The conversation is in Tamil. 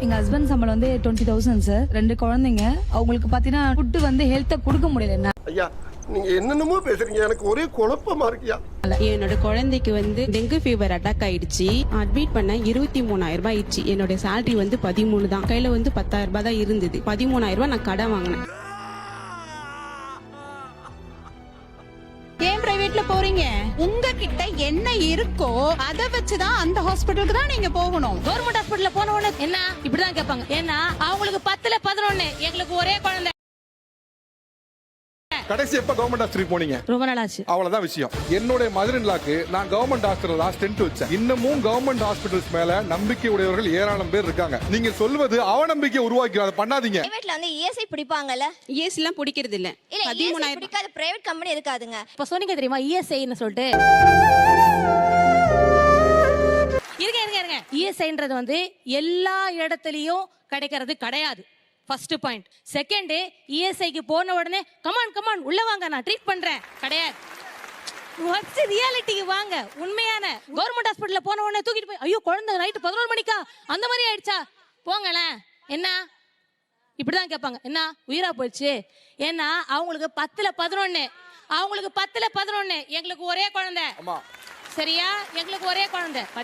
எங்க ஹஸ்பண்ட் சம்பளம் வந்து 20,000 சார். 2 குழந்தைங்க. அவங்களுக்கு பாத்தீங்கன்னா ஃபுட் வந்து ஹெல்த்தை கொடுக்க முடியல என்ன. ஐயா நீங்க என்னென்னமோ பேசுறீங்க, எனக்கு ஒரே குழப்பமா இருக்கியா. என்னோட குழந்தைக்கு வந்து டெங்கு ஃபீவர் அட்டாக் ஆயிடுச்சு. அட்மிட் பண்ண 23,000 ரூபாய் ஆயிடுச்சு. என்னோட சேலரி வந்து 13 தான். கையில வந்து 10,000 ரூபாய் தான் இருந்தது. 13,000 ரூபாய் நான் கடன் வாங்கினேன். ஏன் பிரைவேட்ல போறீங்க? உங்ககிட்ட என்ன இருக்கோ அத வச்சுதான் அந்த ஹாஸ்பிடலுக்கு தான் நீங்க போகணும். கவர்மெண்ட் ஹாஸ்பிடல்ல போன உடனே என்ன இப்படிதான் கேட்பாங்க. ஏன்னா அவங்களுக்கு 10ல 11 எங்களுக்கு ஒரே குழந்தை. கடைசி எப்ப கவர்மெண்ட் ஹாஸ்பிட்டல் போனீங்க? ரொம்ப நாளாச்சு. அவ்வளவுதான் விஷயம். என்னுடைய மதுரின்லாக்கு நான் கவர்மெண்ட் ஹாஸ்பிட்டல் தான் ஸ்டென்ட் வச்சேன். இன்னமும் கவர்மெண்ட் ஹாஸ்பிட்டல்ஸ் மேல நம்பிக்கை உடையவர்கள் ஏராளம் பேர் இருக்காங்க. நீங்க சொல்வது அவநம்பிக்கை உருவாக்கி அதை பண்ணாதீங்க. பிரைவேட்ல வந்து இஎஸ்ஐ பிடிப்பாங்கல? ஏசி எல்லாம் பிடிக்கிறது இல்ல. இல்ல 13,000 பிடிக்காத பிரைவேட் கம்பெனி இருக்காதுங்க. இப்ப சொன்னீங்க தெரியுமா இஎஸ்ஐன்னு சொல்லிட்டு. இருங்க இஎஸ்ஐன்றது வந்து எல்லா இடத்துலயும் கிடைக்கிறது கிடையாது. First point. செகண்ட், இஎஸ்ஐக்கு போன உடனே கமான் உள்ள வாங்க நான் ட்ரீட் பண்றேன் கிடையாது. வாட்ஸ் ரியாலிட்டிக்கு வாங்க. உண்மையான கவர்மெண்ட் ஹாஸ்பிடல்ல போன உடனே தூக்கிட்டு போய் ஐயோ குழந்தை நைட் 11 மணிக்கா அந்த மாதிரி ஆயிடுச்சா போங்களேன் என்ன இப்படிதான் கேட்பாங்க. என்ன உயிரா போயிடுச்சு? ஏன்னா அவங்களுக்கு 10ல 11 அவங்களுக்கு 10ல 11 எங்களுக்கு ஒரே குழந்தை. சரியா? எங்களுக்கு ஒரே குழந்தை.